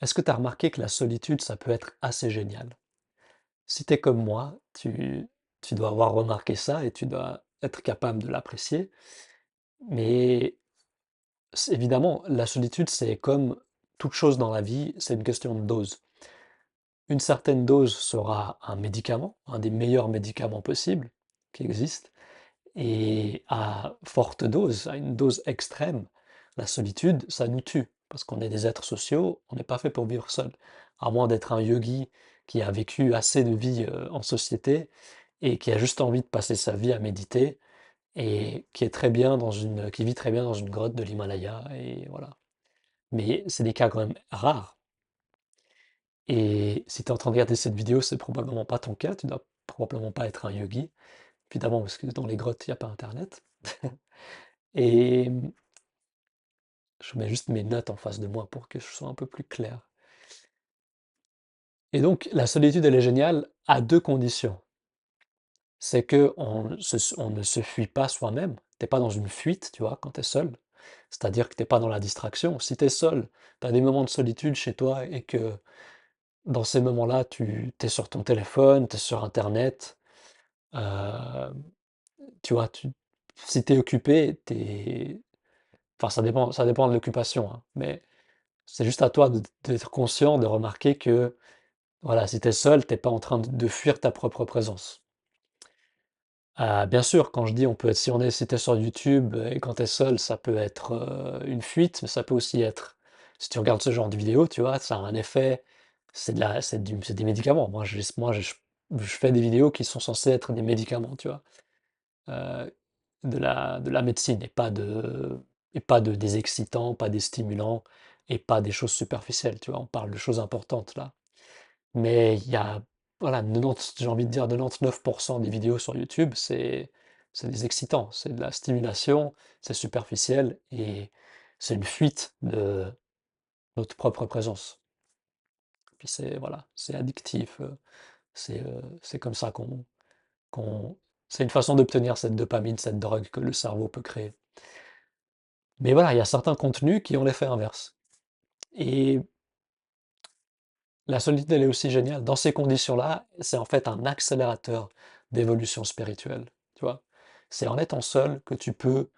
Est-ce que tu as remarqué que la solitude, ça peut être assez génial? Si tu es comme moi, tu dois avoir remarqué ça et tu dois être capable de l'apprécier. Mais évidemment, la solitude, c'est comme toute chose dans la vie, c'est une question de dose. Une certaine dose sera un médicament, un des meilleurs médicaments possibles qui existent. Et à forte dose, à une dose extrême, la solitude, ça nous tue. Parce qu'on est des êtres sociaux, on n'est pas fait pour vivre seul. À moins d'être un yogi qui a vécu assez de vie en société et qui a juste envie de passer sa vie à méditer et qui est très bien qui vit très bien dans une grotte de l'Himalaya et voilà. Mais c'est des cas quand même rares. Et si tu es en train de regarder cette vidéo, c'est probablement pas ton cas, tu dois probablement pas être un yogi, évidemment parce que dans les grottes, il n'y a pas internet. Et je mets juste mes notes en face de moi pour que je sois un peu plus clair. Et donc, la solitude, elle est géniale à deux conditions. C'est que on ne se fuit pas soi-même. T'es pas dans une fuite, tu vois, quand tu es seul. C'est-à-dire que t'es pas dans la distraction. Si tu es seul, tu as des moments de solitude chez toi et que dans ces moments-là, tu es sur ton téléphone, tu es sur Internet, euh, tu vois, si tu es occupé, enfin, ça dépend de l'occupation, hein, mais c'est juste à toi d'être conscient, de remarquer que voilà, si tu es seul, tu pas en train de fuir ta propre présence. Bien sûr, quand je dis on peut être si tu sur YouTube et quand tu es seul, ça peut être, une fuite, mais ça peut aussi être si tu regardes ce genre de vidéo, tu vois, ça a un effet, c'est des médicaments. Je fais des vidéos qui sont censées être des médicaments, tu vois? Heu, de la médecine et pas de des excitants, pas des stimulants et pas des choses superficielles, tu vois? On parle de choses importantes là. Mais il y a, voilà, 90, j'ai envie de dire 99 des vidéos sur YouTube, c'est des excitants, c'est de la stimulation, c'est superficiel et c'est une fuite de notre propre présence. Puis c'est voilà, c'est addictif, c'est comme ça qu'on c'est une façon d'obtenir cette dopamine, cette drogue que le cerveau peut créer. Mais voilà, il y a certains contenus qui ont l'effet inverse et la solitude, elle est aussi géniale. Dans ces conditions-là, c'est en fait un accélérateur d'évolution spirituelle, tu vois? C'est en étant seul que tu peux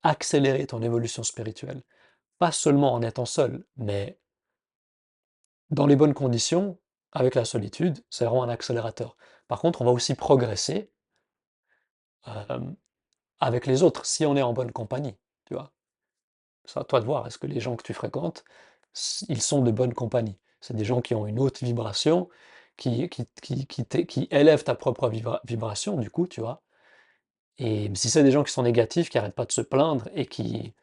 accélérer ton évolution spirituelle. Pas seulement en étant seul, mais dans les bonnes conditions, avec la solitude, c'est vraiment un accélérateur. Par contre, on va aussi progresser, hem, avec les autres, si on est en bonne compagnie, tu vois? C'est à toi de voir, est-ce que les gens que tu fréquentes, ils sont de bonne compagnie? C'est des gens qui ont une haute vibration, qui élèvent ta propre vibration, du coup, tu vois? Et si c'est des gens qui sont négatifs, qui arrêtent pas de se plaindre et qui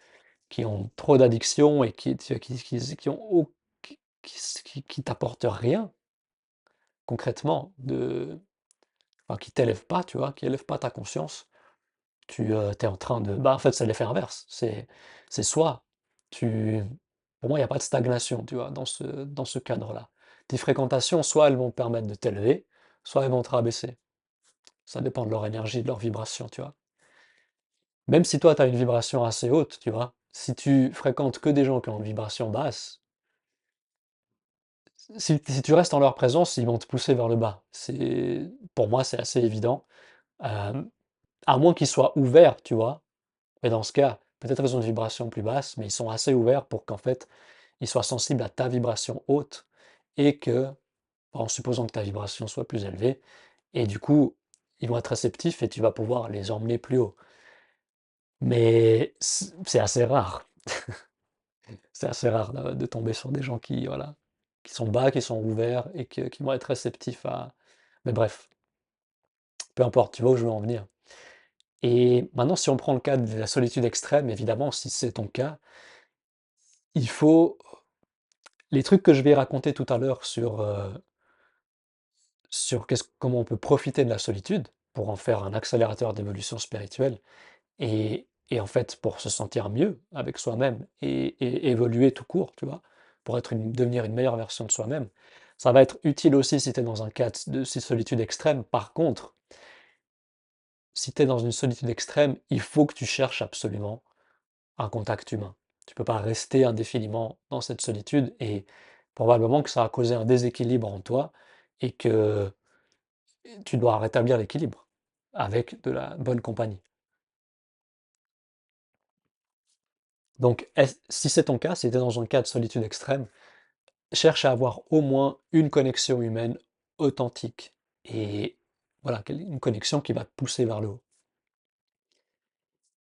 ont trop d'addiction et qui ont qui t'apportent rien concrètement enfin, qui t'élèvent pas, tu vois? Qui élèvent pas ta conscience, tu es en train de bah, en fait, c'est l'effet inverse. C'est soit tu pour moi, il y a pas de stagnation, tu vois? Dans ce cadre-là. Tes fréquentations, soit elles vont te permettre de t'élever, soit elles vont te rabaisser. Ça dépend de leur énergie, de leur vibration, tu vois? Même si toi, tu as une vibration assez haute, tu vois? Si tu fréquentes que des gens qui ont une vibration basse, si tu restes en leur présence, ils vont te pousser vers le bas. Pour moi, c'est assez évident. Hem, à moins qu'ils soient ouverts, tu vois? Et dans ce cas, peut-être ils ont une vibration plus basse, mais ils sont assez ouverts pour qu'en fait, ils soient sensibles à ta vibration haute et que, en supposant que ta vibration soit plus élevée, et du coup, ils vont être réceptifs et tu vas pouvoir les emmener plus haut. Mais c'est assez rare. C'est assez rare de tomber sur des gens qui, voilà, qui sont bas, qui sont ouverts et qui vont être réceptifs à. Mais bref, peu importe, tu vois où je veux en venir. Et maintenant, si on prend le cas de la solitude extrême, évidemment, si c'est ton cas, il faut les trucs que je vais raconter tout à l'heure sur comment on peut profiter de la solitude pour en faire un accélérateur d'évolution spirituelle et en fait pour se sentir mieux avec soi-même et évoluer tout court, tu vois, pour devenir une meilleure version de soi-même. Ça va être utile aussi si tu es dans un cas de solitude extrême. Par contre, si tu es dans une solitude extrême, il faut que tu cherches absolument un contact humain. Tu peux pas rester indéfiniment dans cette solitude et Probablement que ça a causé un déséquilibre en toi et que tu dois rétablir l'équilibre avec de la bonne compagnie. Donc, si c'est ton cas, si tu es dans un cas de solitude extrême, cherche à avoir au moins une connexion humaine authentique et voilà, une connexion qui va te pousser vers le haut.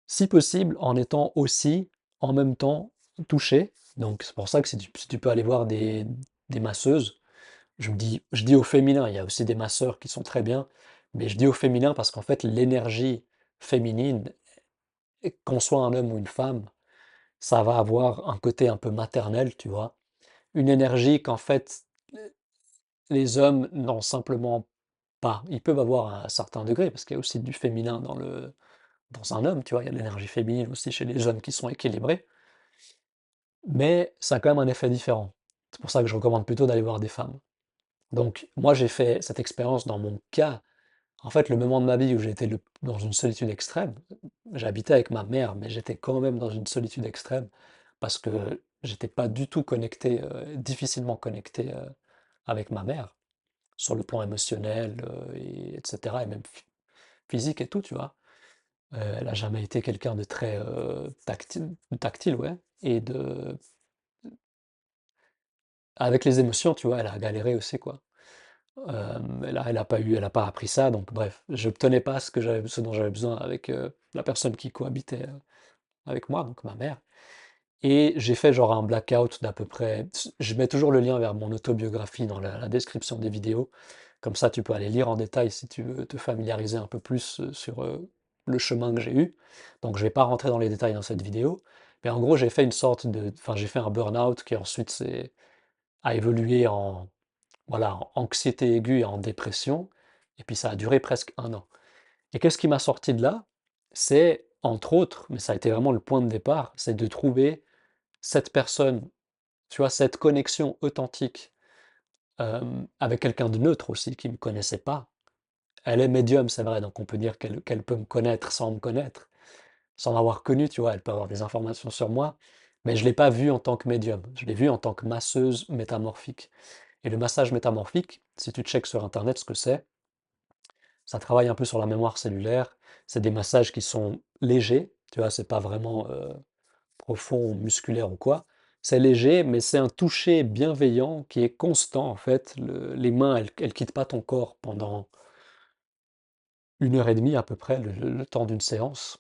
Si possible, en étant aussi, en même temps, touché. Donc, c'est pour ça que si tu peux aller voir des masseuses, je dis au féminin, il y a aussi des masseurs qui sont très bien, mais je dis au féminin parce qu'en fait, l'énergie féminine, et qu'on soit un homme ou une femme, ça va avoir un côté un peu maternel, tu vois. Une énergie qu'en fait, les hommes n'ont simplement pas. Ils peuvent avoir à un certain degré, parce qu'il y a aussi du féminin dans un homme, tu vois. Il y a de l'énergie féminine aussi chez les hommes qui sont équilibrés, mais ça a quand même un effet différent. C'est pour ça que je recommande plutôt d'aller voir des femmes. Donc, moi, j'ai fait cette expérience dans mon cas. En fait, le moment de ma vie où j'étais dans une solitude extrême, j'habitais avec ma mère, mais j'étais quand même dans une solitude extrême parce que j'étais pas du tout connecté, difficilement connecté avec ma mère, sur le plan émotionnel, et, etc., et même physique et tout, tu vois. Elle a jamais été quelqu'un de très tactile, ouais, et avec les émotions, tu vois, elle a galéré aussi, quoi. Elle a pas appris ça, donc bref, je n'obtenais pas ce dont j'avais besoin avec la personne qui cohabitait avec moi, donc ma mère. Et j'ai fait genre un blackout d'à peu près. Je mets toujours le lien vers mon autobiographie dans la description des vidéos. Comme ça, tu peux aller lire en détail si tu veux te familiariser un peu plus sur le chemin que j'ai eu. Donc, je vais pas rentrer dans les détails dans cette vidéo. Mais en gros, j'ai fait une sorte de. Enfin, j'ai fait un burn-out qui ensuite a évolué en voilà, en anxiété aiguë et en dépression. Et puis ça a duré presque un an. Et qu'est-ce qui m'a sorti de là? C'est, entre autres, mais ça a été vraiment le point de départ, c'est de trouver cette personne, tu vois, cette connexion authentique avec quelqu'un de neutre aussi, qui ne me connaissait pas. Elle est médium, c'est vrai, donc on peut dire qu'elle peut me connaître sans me connaître, sans m'avoir connu, tu vois, elle peut avoir des informations sur moi, mais je ne l'ai pas vue en tant que médium, je l'ai vue en tant que masseuse métamorphique. Et le massage métamorphique, si tu checkes sur Internet ce que c'est, ça travaille un peu sur la mémoire cellulaire. C'est des massages qui sont légers, tu vois, c'est pas vraiment profond, musculaire ou quoi. C'est léger, mais c'est un toucher bienveillant qui est constant en fait. Les mains, elles quittent pas ton corps pendant 1 heure et demie à peu près, le temps d'une séance.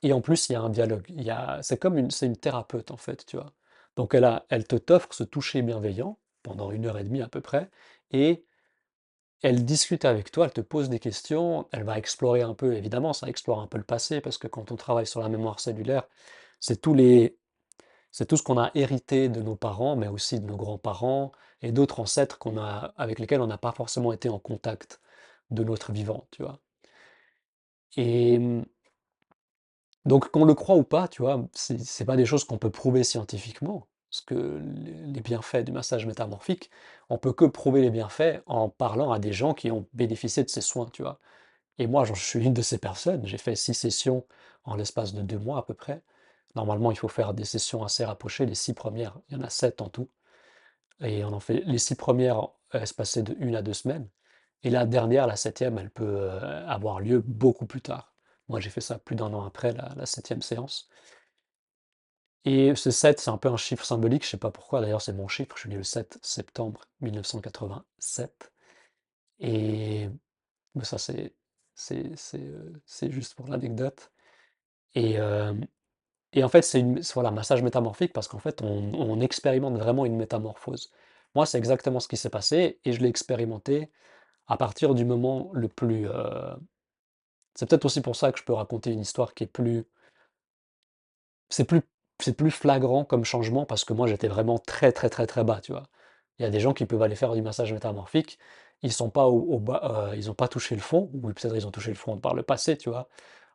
Et en plus, il y a un dialogue. C'est une thérapeute en fait, tu vois. Donc elle t'offre ce toucher bienveillant pendant 1 heure et demie à peu près, et elle discute avec toi, elle te pose des questions, elle va explorer un peu, évidemment, ça explore un peu le passé, parce que quand on travaille sur la mémoire cellulaire, c'est tous les, c'est tout ce qu'on a hérité de nos parents, mais aussi de nos grands-parents et d'autres ancêtres avec lesquels on n'a pas forcément été en contact de notre vivant, tu vois. Et donc, qu'on le croit ou pas, tu vois, c'est pas des choses qu'on peut prouver scientifiquement, parce que les bienfaits du massage métamorphique, on peut que prouver les bienfaits en parlant à des gens qui ont bénéficié de ces soins, tu vois. Et moi, je suis une de ces personnes. J'ai fait 6 sessions en l'espace de 2 mois à peu près. Normalement, il faut faire des sessions assez rapprochées. Les 6 premières, il y en a 7 en tout. Et on en fait les 6 premières espacées de 1 à 2 semaines. Et la dernière, la septième, elle peut avoir lieu beaucoup plus tard. Moi, j'ai fait ça plus d'un an après la septième séance. Et ce 7, c'est un peu un chiffre symbolique. Je sais pas pourquoi. D'ailleurs, c'est mon chiffre. Je suis né le 7 septembre 1987. Et mais ça, c'est juste pour l'anecdote. Et, euh, et en fait, voilà, massage métamorphique parce qu'en fait, on expérimente vraiment une métamorphose. Moi, c'est exactement ce qui s'est passé et je l'ai expérimenté à partir du moment le plus. C'est peut-être aussi pour ça que je peux raconter une histoire qui est plus. C'est plus, c'est plus flagrant comme changement parce que moi, j'étais vraiment très, très, très, très bas, tu vois. Il y a des gens qui peuvent aller faire du massage métamorphique, ils sont pas au bas, ils n'ont pas touché le fond, ou peut-être ils ont touché le fond par le passé, tu vois.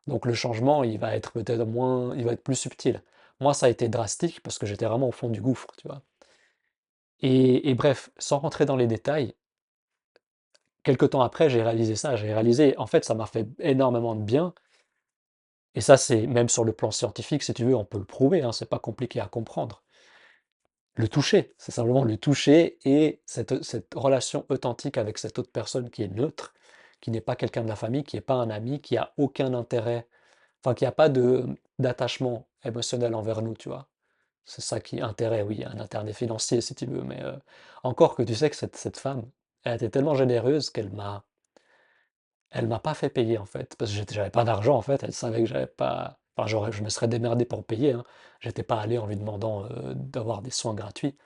Donc le changement, il va être peut-être moins, il va être plus subtil. Moi, ça a été drastique parce que j'étais vraiment au fond du gouffre, tu vois. Et bref, sans rentrer dans les détails, quelque temps après, j'ai réalisé ça. J'ai réalisé, en fait, ça m'a fait énormément de bien. Et ça, c'est même sur le plan scientifique, si tu veux, on peut le prouver, hein, c'est pas compliqué à comprendre. le toucher, c'est simplement le toucher et cette relation authentique avec cette autre personne qui est neutre, qui n'est pas quelqu'un de la famille, qui n'est pas un ami, qui a aucun intérêt, enfin qui a pas d'attachement émotionnel envers nous, tu vois. C'est ça qui est intérêt, oui, un intérêt financier si tu veux, mais encore que tu sais que cette femme, elle était tellement généreuse elle m'a pas fait payer en fait, parce que j'avais pas d'argent en fait, elle savait que j'avais pas, enfin je me serais démerdé pour payer, hein. J'étais pas allé en lui demandant d'avoir des soins gratuits.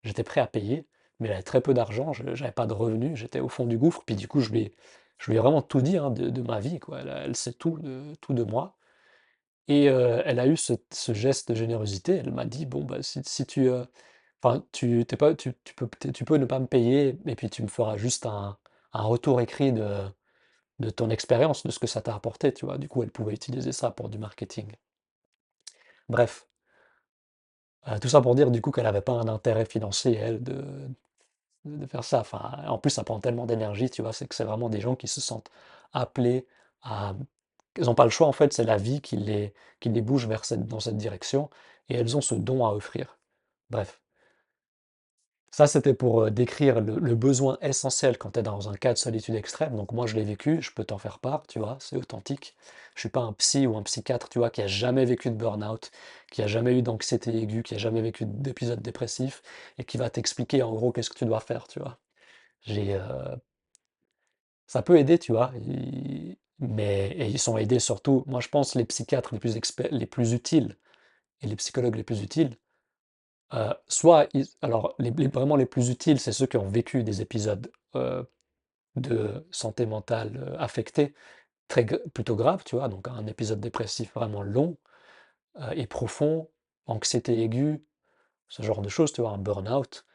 J'étais prêt à payer, mais j'avais très peu d'argent, j'avais pas de revenus, j'étais au fond du gouffre, puis du coup je lui ai vraiment tout dit hein, de ma vie, quoi. Elle sait tout de moi. Et elle a eu ce geste de générosité. Elle m'a dit: «Bon, bah, si tu, enfin, tu pas, tu peux ne pas me payer, et puis tu me feras juste un retour écrit de ton expérience, de ce que ça t'a apporté», tu vois. Du coup, elle pouvait utiliser ça pour du marketing. Bref, tout ça pour dire du coup qu'elle avait pas un intérêt financier, elle, de faire ça. Enfin, en plus, ça prend tellement d'énergie, tu vois, c'est que c'est vraiment des gens qui se sentent appelés à. Ils n'ont pas le choix, en fait, c'est la vie qui les bouge dans cette direction, et elles ont ce don à offrir. Bref, ça c'était pour décrire le besoin essentiel quand tu es dans un cas de solitude extrême. Donc moi je l'ai vécu, je peux t'en faire part, tu vois, c'est authentique. Je suis pas un psy ou un psychiatre, tu vois, qui a jamais vécu de burn-out, qui a jamais eu d'anxiété aiguë, qui a jamais vécu d'épisode dépressif, et qui va t'expliquer en gros qu'est-ce que tu dois faire, tu vois. J'ai, ça peut aider, tu vois, mais et ils sont aidés surtout, moi je pense, les psychiatres les plus utiles et les psychologues les plus utiles, soit alors vraiment les plus utiles, c'est ceux qui ont vécu des épisodes de santé mentale affectés, plutôt graves, tu vois, donc un épisode dépressif vraiment long et profond, anxiété aiguë, ce genre de choses, tu vois, un burn-out.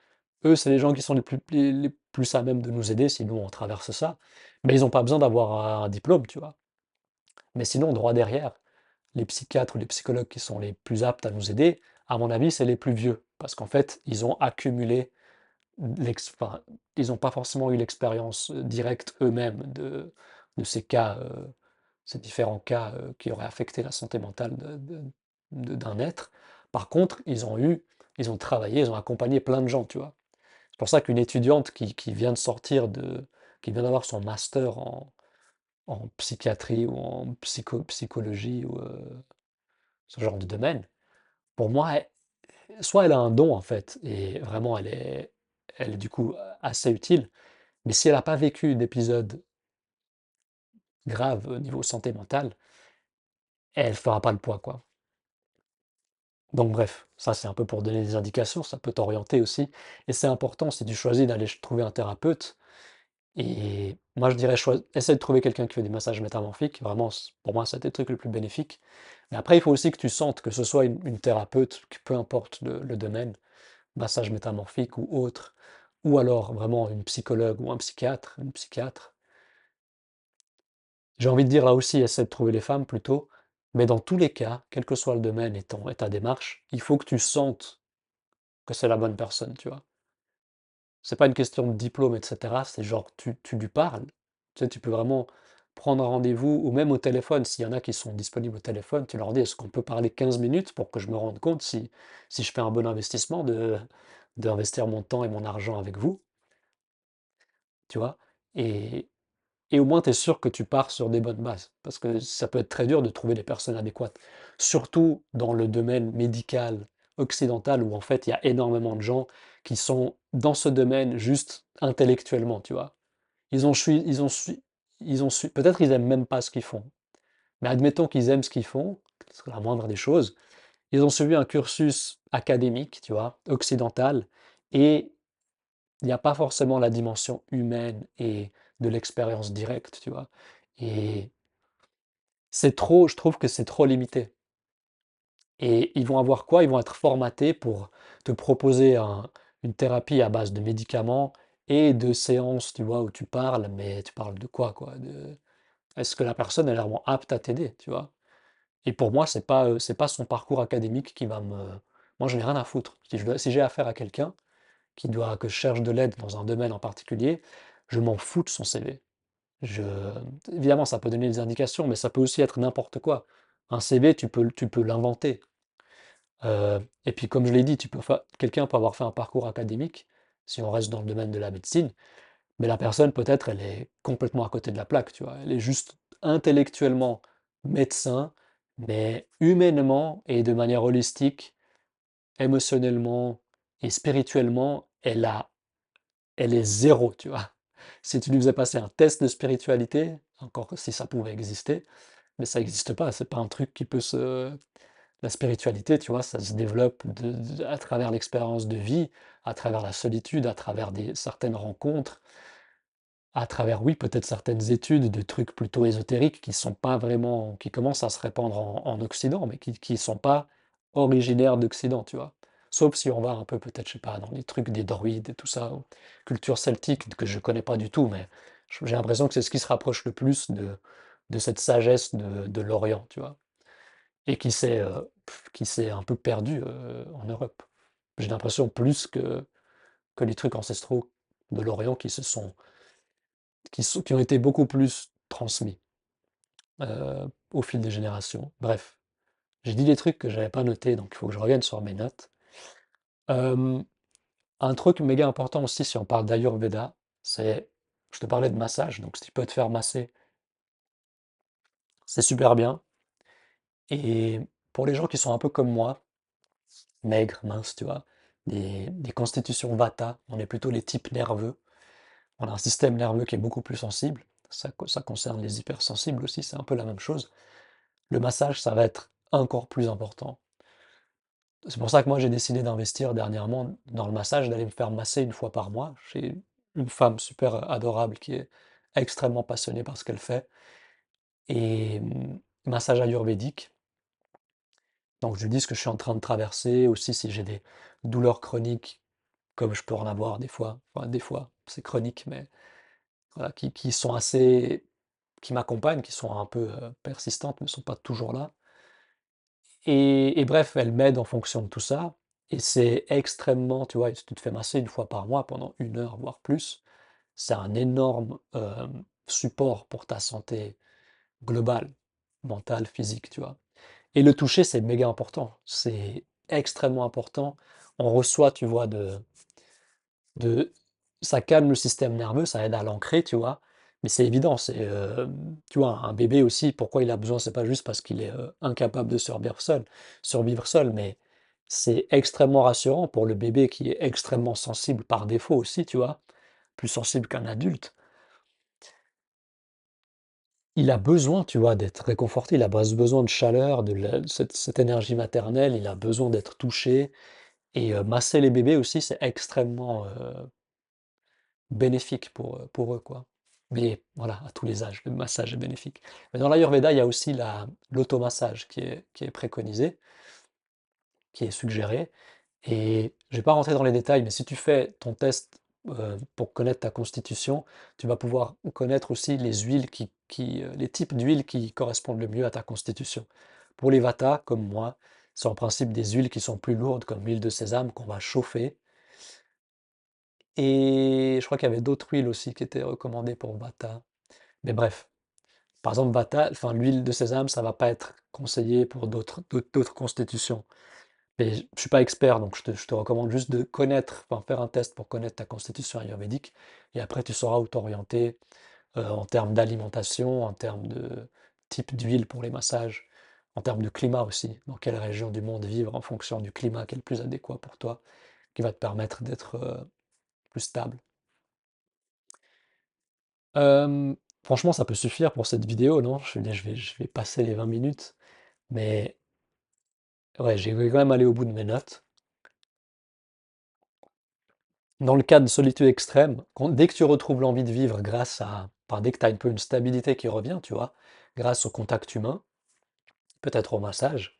Eux, c'est les gens qui sont les plus à même de nous aider si nous on traverse ça, mais ils n'ont pas besoin d'avoir un diplôme, tu vois. Mais sinon, droit derrière, les psychiatres ou les psychologues qui sont les plus aptes à nous aider, à mon avis, c'est les plus vieux. Parce qu'en fait, ils ont accumulé, enfin, ils n'ont pas forcément eu l'expérience directe eux-mêmes de ces cas, ces différents cas qui auraient affecté la santé mentale d'un être. Par contre, ils ont travaillé, ils ont accompagné plein de gens, tu vois. C'est pour ça qu'une étudiante qui vient de qui vient d'avoir son master en psychiatrie ou en psychologie ou ce genre de domaine, pour moi, soit elle a un don en fait, et vraiment elle est du coup assez utile, mais si elle n'a pas vécu d'épisode grave au niveau santé mentale, elle fera pas le poids, quoi. Donc bref, ça c'est un peu pour donner des indications, ça peut t'orienter aussi, et c'est important si tu choisis d'aller trouver un thérapeute. Et moi, je dirais, essaie de trouver quelqu'un qui fait des massages métamorphiques. Vraiment, pour moi, c'est le truc le plus bénéfique. Mais après, il faut aussi que tu sentes que ce soit une thérapeute, que peu importe le domaine, massage métamorphique ou autre, ou alors vraiment une psychologue ou un psychiatre, une psychiatre. J'ai envie de dire là aussi, essaie de trouver les femmes plutôt. Mais dans tous les cas, quel que soit le domaine et ta démarche, il faut que tu sentes que c'est la bonne personne, tu vois. C'est pas une question de diplôme, et cetera, c'est genre tu lui parles. Tu sais, tu peux vraiment prendre un rendez-vous ou même au téléphone, s'il y en a qui sont disponibles au téléphone, tu leur dis: «Est-ce qu'on peut parler 15 minutes pour que je me rende compte si je fais un bon investissement d'investir mon temps et mon argent avec vous?» Tu vois? Et et au moins tu es sûr que tu pars sur des bonnes bases, parce que ça peut être très dur de trouver les personnes adéquates. Surtout dans le domaine médical occidental où en fait il y a énormément de gens qui sont dans ce domaine juste intellectuellement, tu vois? Ils ont chui ils ont su peut-être ils aiment même pas ce qu'ils font, mais admettons qu'ils aiment ce qu'ils font, c'est la moindre des choses. Ils ont suivi un cursus académique, tu vois, occidental, et il n'y a pas forcément la dimension humaine et de l'expérience directe, tu vois? Et je trouve que c'est trop limité, et ils vont avoir quoi? Ils vont être formatés pour te proposer une thérapie à base de médicaments et de séances, tu vois, où tu parles, mais tu parles de quoi, quoi? Est-ce que la personne est vraiment apte à t'aider, tu vois? Et pour moi, c'est pas son parcours académique qui va me moi, je n'ai rien à foutre. Si j'ai affaire à quelqu'un que je cherche de l'aide dans un domaine en particulier, je m'en fous de son CV. Je Évidemment, ça peut donner des indications, mais ça peut aussi être n'importe quoi. Un CV, tu peux l'inventer. Et puis comme je l'ai dit, quelqu'un peut avoir fait un parcours académique, si on reste dans le domaine de la médecine, mais la personne peut-être elle est complètement à côté de la plaque, tu vois. Elle est juste intellectuellement médecin, mais humainement et de manière holistique, émotionnellement et spirituellement, elle est zéro, tu vois. Si tu lui faisais passer un test de spiritualité, encore si ça pouvait exister, mais ça n'existe pas, c'est pas un truc qui peut se... La spiritualité, tu vois, ça se développe à travers l'expérience de vie, à travers la solitude, à travers certaines rencontres, à travers, oui, peut-être certaines études de trucs plutôt ésotériques qui sont pas vraiment, qui commencent à se répandre en Occident, mais qui sont pas originaires d'Occident, tu vois. Sauf si on va un peu, peut-être, je sais pas, dans les trucs des druides et tout ça, ou culture celtique que je connais pas du tout, mais j'ai l'impression que c'est ce qui se rapproche le plus de cette sagesse de l'Orient, tu vois, et qui s'est un peu perdu en Europe. J'ai l'impression plus que les trucs ancestraux de l'Orient qui ont été beaucoup plus transmis au fil des générations. Bref, j'ai dit des trucs que j'avais pas notés, donc il faut que je revienne sur mes notes. Euh, un truc méga important aussi, si on parle d'Ayurveda, c'est, je te parlais de massage, donc si tu peux te faire masser, c'est super bien. Et pour les gens qui sont un peu comme moi, maigres, minces, tu vois, des constitutions Vata, on est plutôt les types nerveux. On a un système nerveux qui est beaucoup plus sensible. Ça concerne les hypersensibles aussi, c'est un peu la même chose. Le massage, ça va être encore plus important. C'est pour ça que moi, j'ai décidé d'investir dernièrement dans le massage, d'aller me faire masser une fois par mois. J'ai une femme super adorable qui est extrêmement passionnée par ce qu'elle fait. Et massage ayurvédique. Donc je lui dis ce que je suis en train de traverser, aussi si j'ai des douleurs chroniques, comme je peux en avoir des fois. Enfin, des fois, c'est chronique, mais voilà, qui sont assez, qui m'accompagnent, qui sont un peu persistantes, mais ne sont pas toujours là. Et bref, elle m'aide en fonction de tout ça. Et c'est extrêmement, tu vois, si tu te fais masser une fois par mois pendant 1 heure, voire plus, c'est un énorme support pour ta santé globale, mentale, physique, tu vois. Et le toucher, c'est méga important. C'est extrêmement important. On reçoit, tu vois, de ça calme le système nerveux, ça aide à l'ancrer, tu vois. Mais c'est évident, tu vois, un bébé aussi, pourquoi il a besoin, c'est pas juste parce qu'il est incapable de survivre seul, mais c'est extrêmement rassurant pour le bébé qui est extrêmement sensible par défaut aussi, tu vois, plus sensible qu'un adulte. Il a besoin, tu vois, d'être réconforté, il a besoin de chaleur, cette énergie maternelle, il a besoin d'être touché. Et masser les bébés aussi, c'est extrêmement bénéfique pour eux, quoi. Mais voilà, à tous les âges, le massage est bénéfique. Mais dans l'Ayurveda, il y a aussi l'automassage qui est préconisé, qui est suggéré. Et je vais pas rentrer dans les détails, mais si tu fais ton test pour connaître ta constitution, tu vas pouvoir connaître aussi les huiles les types d'huiles qui correspondent le mieux à ta constitution. Pour les Vata, comme moi, c'est en principe des huiles qui sont plus lourdes, comme l'huile de sésame qu'on va chauffer. Et je crois qu'il y avait d'autres huiles aussi qui étaient recommandées pour Vata. Mais bref, par exemple, Vata, enfin, l'huile de sésame, ça va pas être conseillé pour d'autres constitutions. Mais je suis pas expert, donc je te recommande juste de connaître, enfin, faire un test pour connaître ta constitution ayurvédique. Et après, tu sauras où t'orienter en termes d'alimentation, en termes de type d'huile pour les massages, en termes de climat aussi. Dans quelle région du monde vivre en fonction du climat qui est le plus adéquat pour toi, qui va te permettre d'être plus stable. Franchement, ça peut suffire pour cette vidéo, non? Je vais passer les 20 minutes, mais ouais, j'ai quand même aller au bout de mes notes. Dans le cas de solitude extrême, dès que tu retrouves l'envie de vivre enfin, dès que tu as un peu une stabilité qui revient, tu vois, grâce au contact humain, peut-être au massage,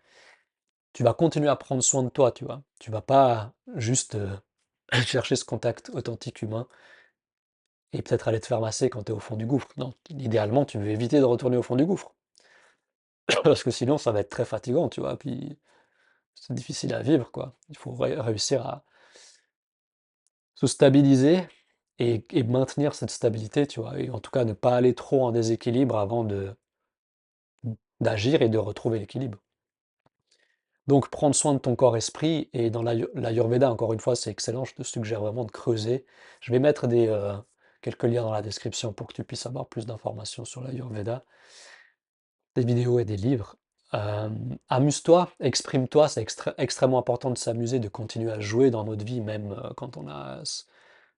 tu vas continuer à prendre soin de toi, tu vois. Tu vas pas juste chercher ce contact authentique humain et peut-être aller te faire masser quand tu es au fond du gouffre. Non, idéalement, tu veux éviter de retourner au fond du gouffre. Parce que sinon, ça va être très fatigant, tu vois. Puis c'est difficile à vivre, quoi. Il faut réussir à se stabiliser et maintenir cette stabilité, tu vois. Et en tout cas, ne pas aller trop en déséquilibre avant d'agir et de retrouver l'équilibre. Donc prendre soin de ton corps-esprit et dans l'Ayurveda, encore une fois, c'est excellent, je te suggère vraiment de creuser. Je vais mettre quelques liens dans la description pour que tu puisses avoir plus d'informations sur l'Ayurveda, des vidéos et des livres. Amuse-toi, exprime-toi, c'est extrêmement important de s'amuser, de continuer à jouer dans notre vie, même quand on a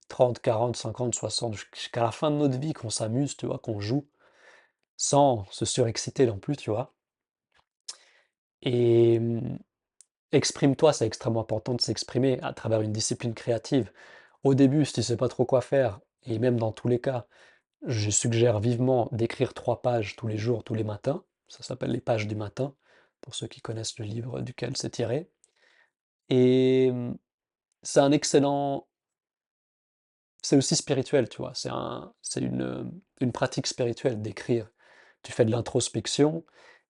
30, 40, 50, 60, jusqu'à la fin de notre vie, qu'on s'amuse, tu vois, qu'on joue, sans se surexciter non plus, tu vois. Et exprime-toi, c'est extrêmement important de s'exprimer à travers une discipline créative. Au début, si tu sais pas trop quoi faire, et même dans tous les cas, je suggère vivement d'écrire 3 pages tous les jours, tous les matins. Ça s'appelle les pages du matin, pour ceux qui connaissent le livre duquel c'est tiré. Et c'est un excellent, c'est aussi spirituel, tu vois. C'est une pratique spirituelle d'écrire. Tu fais de l'introspection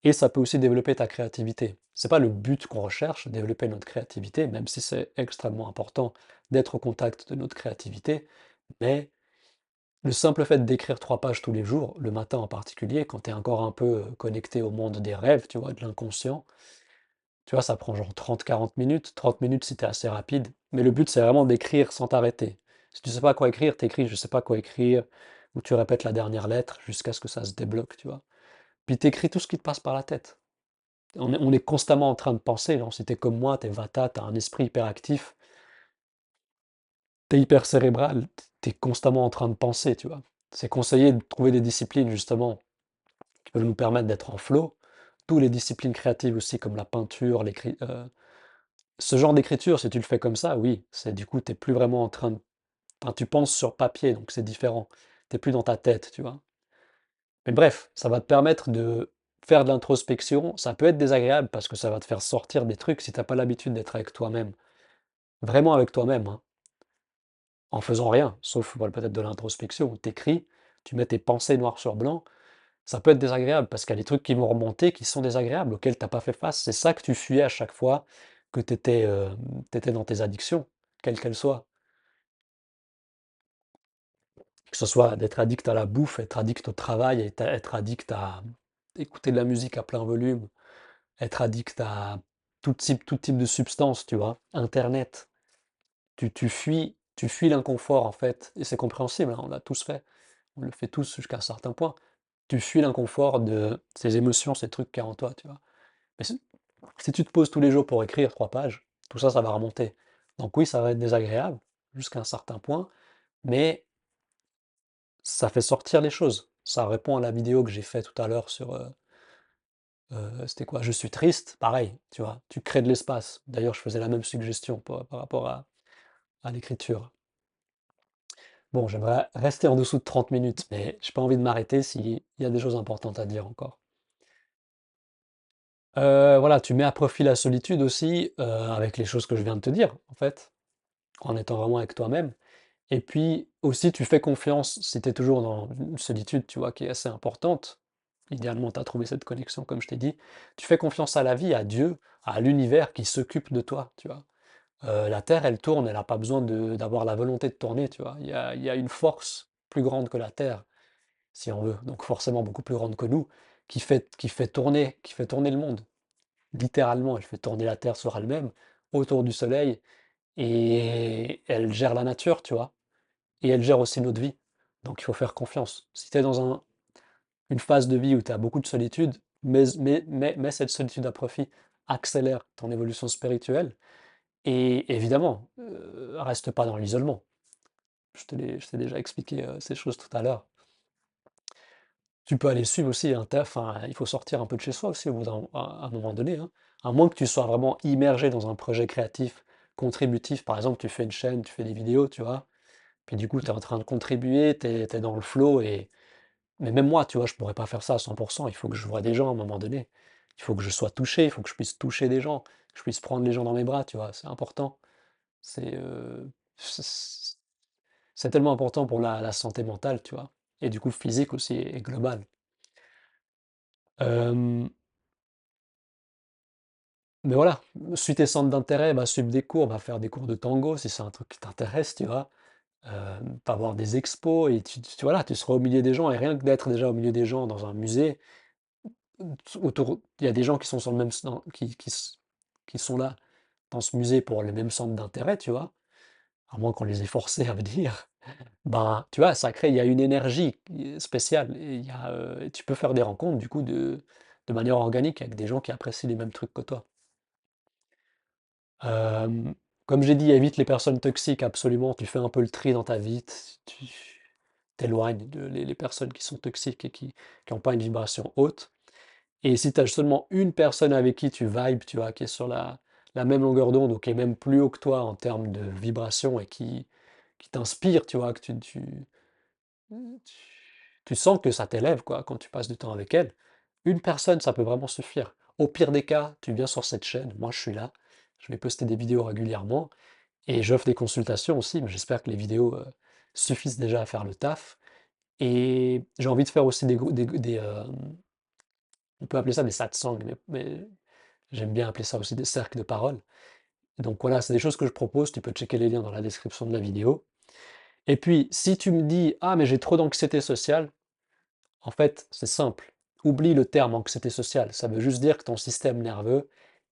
et ça peut aussi développer ta créativité. C'est pas le but qu'on recherche, développer notre créativité, même si c'est extrêmement important d'être au contact de notre créativité, mais le simple fait d'écrire 3 pages tous les jours, le matin en particulier, quand tu es encore un peu connecté au monde des rêves, tu vois, de l'inconscient, tu vois, ça prend genre 30-40 minutes, 30 minutes si tu es assez rapide, mais le but c'est vraiment d'écrire sans t'arrêter. Si tu sais pas quoi écrire, t'écris je sais pas quoi écrire, ou tu répètes la dernière lettre jusqu'à ce que ça se débloque, tu vois. Puis t'écris tout ce qui te passe par la tête. On est constamment en train de penser, non? Si t'es comme moi, t'es Vata, t'as un esprit hyperactif, t'es hyper cérébral, t'es constamment en train de penser, tu vois. C'est conseillé de trouver des disciplines justement qui peuvent nous permettre d'être en flow. Toutes les disciplines créatives aussi, comme la peinture, ce genre d'écriture, si tu le fais comme ça, oui, c'est du coup, t'es plus vraiment en train de... Enfin, tu penses sur papier, donc c'est différent. T'es plus dans ta tête, tu vois. Mais bref, ça va te permettre de faire de l'introspection. Ça peut être désagréable parce que ça va te faire sortir des trucs si t'as pas l'habitude d'être avec toi-même. Vraiment avec toi-même, hein, en faisant rien, sauf voilà, peut-être de l'introspection où t'écris, tu mets tes pensées noir sur blanc. Ça peut être désagréable parce qu'il y a des trucs qui vont remonter qui sont désagréables, auxquels t'as pas fait face. C'est ça que tu fuyais à chaque fois que t'étais dans tes addictions, quelles qu'elles soient. Que ce soit d'être addict à la bouffe, être addict au travail, être addict à écouter de la musique à plein volume, être addict à tout type de substance, tu vois. Internet, tu fuis l'inconfort en fait, et c'est compréhensible, hein, on l'a tous fait, on le fait tous jusqu'à un certain point. Tu fuis l'inconfort de ces émotions, ces trucs qu'il y a en toi, tu vois. Mais si tu te poses tous les jours pour écrire 3 pages, tout ça, ça va remonter. Donc oui, ça va être désagréable jusqu'à un certain point, mais ça fait sortir les choses. Ça répond à la vidéo que j'ai fait tout à l'heure sur, c'était quoi? Je suis triste, pareil, tu vois, tu crées de l'espace. D'ailleurs, je faisais la même suggestion par rapport à l'écriture. Bon, j'aimerais rester en dessous de 30 minutes, mais j'ai pas envie de m'arrêter s'il y a des choses importantes à dire encore. Voilà, tu mets à profit la solitude aussi, avec les choses que je viens de te dire, en fait, en étant vraiment avec toi-même. Et puis aussi, tu fais confiance, si tu es toujours dans une solitude, tu vois, qui est assez importante. Idéalement, tu as trouvé cette connexion, comme je t'ai dit. Tu fais confiance à la vie, à Dieu, à l'univers qui s'occupe de toi, tu vois. La Terre, elle tourne, elle n'a pas besoin d'avoir la volonté de tourner, tu vois. Il y a une force plus grande que la Terre, si on veut, donc forcément beaucoup plus grande que nous, qui fait tourner le monde. Littéralement, elle fait tourner la Terre sur elle-même, autour du Soleil, et elle gère la nature, tu vois. Et elle gère aussi notre vie. Donc il faut faire confiance. Si tu es dans une phase de vie où tu as beaucoup de solitude, mets cette solitude à profit, accélère ton évolution spirituelle. Et évidemment, reste pas dans l'isolement. Je t'ai déjà expliqué ces choses tout à l'heure. Tu peux aller suivre aussi enfin, il faut sortir un peu de chez soi aussi à un moment donné, hein. À moins que tu sois vraiment immergé dans un projet créatif, contributif. Par exemple, tu fais une chaîne, tu fais des vidéos, tu vois. Puis du coup, tu es en train de contribuer, tu es dans le flow. Mais même moi, tu vois, je pourrais pas faire ça à 100%. Il faut que je vois des gens à un moment donné. Il faut que je sois touché, il faut que je puisse toucher des gens, que je puisse prendre les gens dans mes bras, tu vois. C'est important. C'est c'est tellement important pour la santé mentale, tu vois. Et du coup, physique aussi et globale. Euh, mais voilà, suis tes centres d'intérêt, va suivre des cours, va faire des cours de tango si c'est un truc qui t'intéresse, tu vois. Va voir des expos et voilà, tu seras au milieu des gens et rien que d'être déjà au milieu des gens dans un musée, autour, il y a des gens qui sont sur le même, qui sont là dans ce musée pour les mêmes centres d'intérêt, tu vois, à moins qu'on les ait forcés à venir, ben, tu vois, ça crée, il y a une énergie spéciale et tu peux faire des rencontres du coup de manière organique avec des gens qui apprécient les mêmes trucs que toi. Euh, Comme j'ai dit, évite les personnes toxiques, absolument. Tu fais un peu le tri dans ta vie, tu t'éloignes les personnes qui sont toxiques et qui n'ont pas une vibration haute. Et si tu as seulement une personne avec qui tu vibes, tu vois, qui est sur la même longueur d'onde ou qui est même plus haut que toi en termes de vibration et qui t'inspire, tu vois, que tu sens que ça t'élève, quoi, quand tu passes du temps avec elle, une personne, ça peut vraiment suffire. Au pire des cas, tu viens sur cette chaîne, moi je suis là, je vais poster des vidéos régulièrement et j'offre des consultations aussi, mais j'espère que les vidéos suffisent déjà à faire le taf. Et j'ai envie de faire aussi on peut appeler ça des satsangs, mais j'aime bien appeler ça aussi des cercles de parole. Donc voilà, c'est des choses que je propose, tu peux checker les liens dans la description de la vidéo. Et puis, si tu me dis, ah, mais j'ai trop d'anxiété sociale, en fait, c'est simple. Oublie le terme anxiété sociale. Ça veut juste dire que ton système nerveux,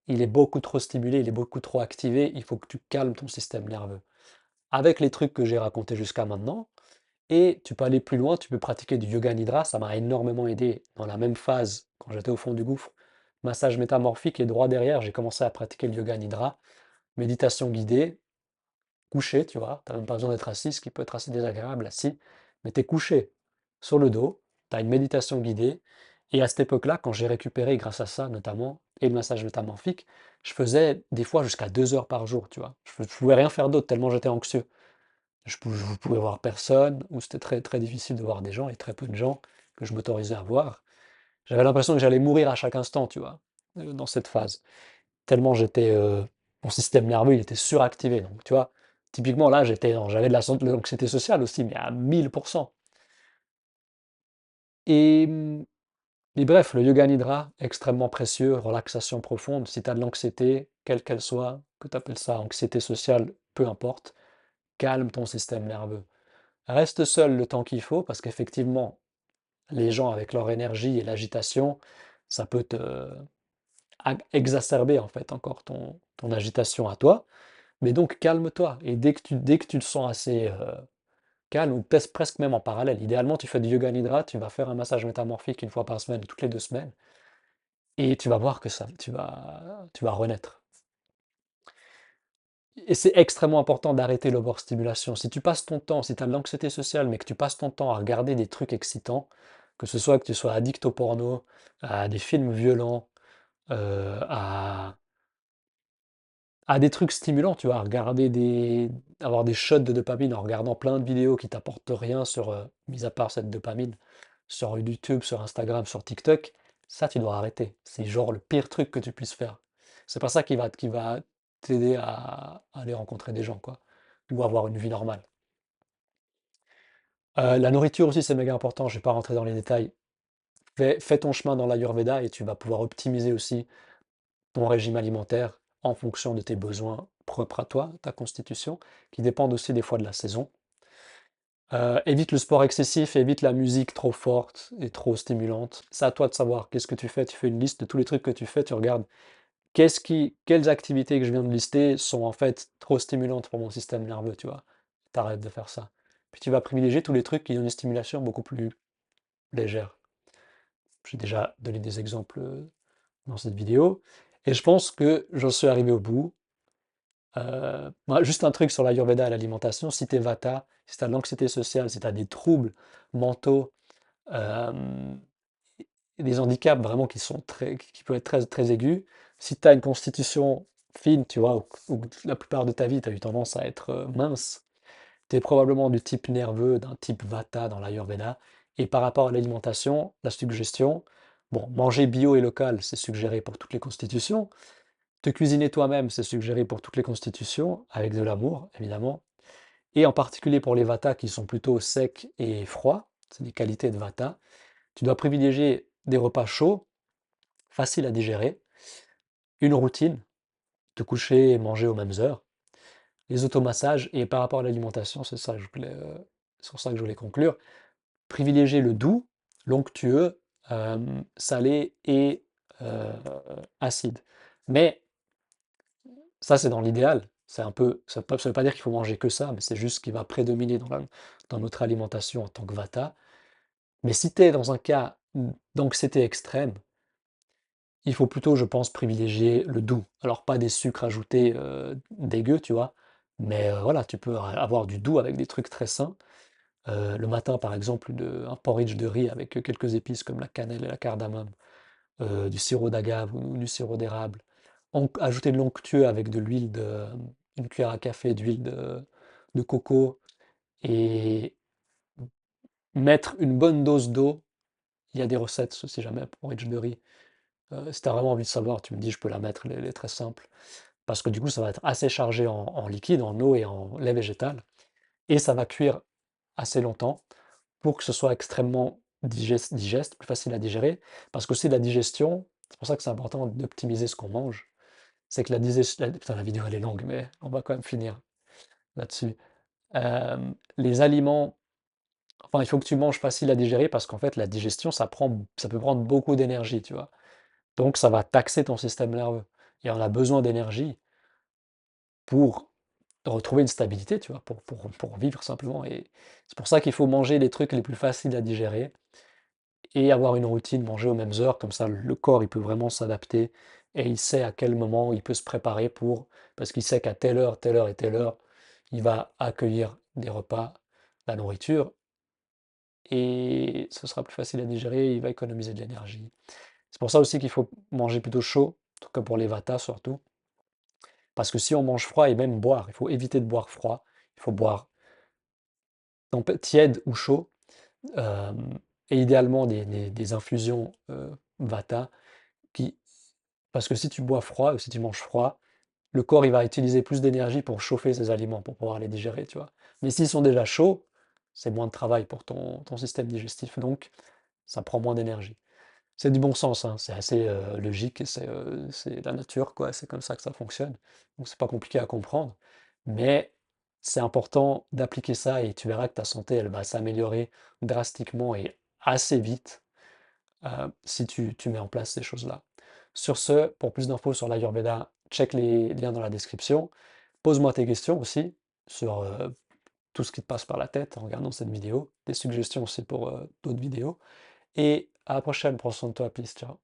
il est beaucoup trop stimulé, il est beaucoup trop activé. Il faut que tu calmes ton système nerveux. Avec les trucs que j'ai racontés jusqu'à maintenant, et tu peux aller plus loin, tu peux pratiquer du yoga nidra. Ça m'a énormément aidé dans la même phase quand j'étais au fond du gouffre. Massage métamorphique et droit derrière, j'ai commencé à pratiquer le yoga nidra. Méditation guidée, couché, tu vois, tu n'as même pas besoin d'être assis, ce qui peut être assez désagréable assis, mais tu es couché sur le dos, tu as une méditation guidée, et à cette époque-là, quand j'ai récupéré grâce à ça notamment, et le massage métamorphique, je faisais des fois jusqu'à 2 heures par jour, tu vois. Je ne pouvais rien faire d'autre tellement j'étais anxieux. Je pouvais voir personne, ou c'était très, très difficile de voir des gens, et très peu de gens que je m'autorisais à voir. J'avais l'impression que j'allais mourir à chaque instant, tu vois, dans cette phase. Tellement mon système nerveux, il était suractivé. Donc, tu vois, typiquement là, j'avais de l'anxiété sociale aussi, mais à 1000%. Et, et bref, le yoga nidra, extrêmement précieux, relaxation profonde. Si tu as de l'anxiété, quelle qu'elle soit, que tu appelles ça anxiété sociale, peu importe, calme ton système nerveux. Reste seul le temps qu'il faut, parce qu'effectivement, les gens avec leur énergie et l'agitation, ça peut te exacerber en fait encore ton agitation à toi. Mais donc calme-toi. Et dès que tu te sens assez calme, ou presque même en parallèle, idéalement tu fais du yoga nidra, tu vas faire un massage métamorphique une fois par semaine, toutes les 2 semaines, et tu vas voir que ça, tu vas renaître. Et c'est extrêmement important d'arrêter l'overstimulation. Si tu passes ton temps, si tu as de l'anxiété sociale, mais que tu passes ton temps à regarder des trucs excitants, que ce soit que tu sois addict au porno, à des films violents, euh, à, à des trucs stimulants, tu vois, avoir des shots de dopamine en regardant plein de vidéos qui t'apportent rien mis à part cette dopamine, sur YouTube, sur Instagram, sur TikTok, ça tu dois arrêter. C'est genre le pire truc que tu puisses faire. C'est pas ça qui va t'aider à aller rencontrer des gens, quoi, ou avoir une vie normale. La nourriture aussi, c'est méga important, je vais pas rentrer dans les détails. Fais ton chemin dans l'Ayurveda et tu vas pouvoir optimiser aussi ton régime alimentaire en fonction de tes besoins propres à toi, ta constitution, qui dépendent aussi des fois de la saison. Évite le sport excessif, évite la musique trop forte et trop stimulante. C'est à toi de savoir qu'est-ce que tu fais. Tu fais une liste de tous les trucs que tu fais, tu regardes quelles activités que je viens de lister sont en fait trop stimulantes pour mon système nerveux, tu vois. T'arrêtes de faire ça. Puis tu vas privilégier tous les trucs qui ont une stimulation beaucoup plus légère. J'ai déjà donné des exemples dans cette vidéo. Et je pense que j'en suis arrivé au bout. Juste un truc sur l'Ayurveda et l'alimentation, si t'es Vata, si t'as de l'anxiété sociale, si t'as des troubles mentaux, euh, et des handicaps vraiment qui peuvent être très, très aigus, si t'as une constitution fine, tu vois, ou que la plupart de ta vie, t'as eu tendance à être mince, t'es probablement du type nerveux, d'un type Vata dans l'Ayurveda. Et par rapport à l'alimentation, la suggestion, bon, manger bio et local, c'est suggéré pour toutes les constitutions. Te cuisiner toi-même, c'est suggéré pour toutes les constitutions, avec de l'amour, évidemment. Et en particulier pour les Vata qui sont plutôt secs et froids, c'est des qualités de Vata. Tu dois privilégier des repas chauds, faciles à digérer, une routine, te coucher et manger aux mêmes heures, les automassages, et par rapport à l'alimentation, c'est sur ça que je voulais conclure, privilégier le doux, l'onctueux, salé et euh, acide. Mais Ça, c'est dans l'idéal. C'est un peu, ça veut pas dire qu'il faut manger que ça, mais c'est juste ce qui va prédominer dans notre alimentation en tant que vata. Mais si tu es dans un cas d'anxiété extrême, il faut plutôt, je pense, privilégier le doux. Alors pas des sucres ajoutés dégueux, tu vois, mais voilà, tu peux avoir du doux avec des trucs très sains. Le matin, par exemple, un porridge de riz avec quelques épices comme la cannelle et la cardamome, du sirop d'agave ou du sirop d'érable. Ajouter de l'onctueux avec de l'huile une cuillère à café d'huile de coco et mettre une bonne dose d'eau. Il y a des recettes, si jamais, porridge de riz. Si tu as vraiment envie de savoir, tu me dis, je peux la mettre, elle est très simple. Parce que du coup, ça va être assez chargé en liquide, en eau et en lait végétal. Et ça va cuire assez longtemps pour que ce soit extrêmement digeste, plus facile à digérer. Parce que c'est la digestion, c'est pour ça que c'est important d'optimiser ce qu'on mange. C'est que la digestion. Putain, la vidéo elle est longue, mais on va quand même finir là-dessus. Les aliments, enfin, il faut que tu manges facile à digérer parce qu'en fait, la digestion, ça peut prendre beaucoup d'énergie, tu vois. Donc, ça va taxer ton système nerveux. Et on a besoin d'énergie pour retrouver une stabilité, tu vois, pour vivre simplement. Et c'est pour ça qu'il faut manger les trucs les plus faciles à digérer et avoir une routine, manger aux mêmes heures, comme ça le corps il peut vraiment s'adapter et il sait à quel moment il peut se préparer parce qu'il sait qu'à telle heure et telle heure, il va accueillir des repas, la nourriture, et ce sera plus facile à digérer, il va économiser de l'énergie. C'est pour ça aussi qu'il faut manger plutôt chaud, en tout cas pour les vatas surtout, parce que si on mange froid et même boire, il faut éviter de boire froid, il faut boire tiède ou chaud, et idéalement des infusions vata qui, parce que si tu bois froid ou si tu manges froid, le corps il va utiliser plus d'énergie pour chauffer ses aliments, pour pouvoir les digérer, tu vois. Mais s'ils sont déjà chauds, c'est moins de travail pour ton système digestif, donc ça prend moins d'énergie. C'est du bon sens, hein, c'est assez logique, et c'est la nature, quoi, c'est comme ça que ça fonctionne. Donc c'est pas compliqué à comprendre, mais c'est important d'appliquer ça et tu verras que ta santé, elle va s'améliorer drastiquement et assez vite si tu mets en place ces choses-là. Sur ce, pour plus d'infos sur l'Ayurveda, check les liens dans la description. Pose-moi tes questions aussi sur tout ce qui te passe par la tête en regardant cette vidéo. Des suggestions aussi pour d'autres vidéos. Et à la prochaine, prends soin de toi, peace, ciao.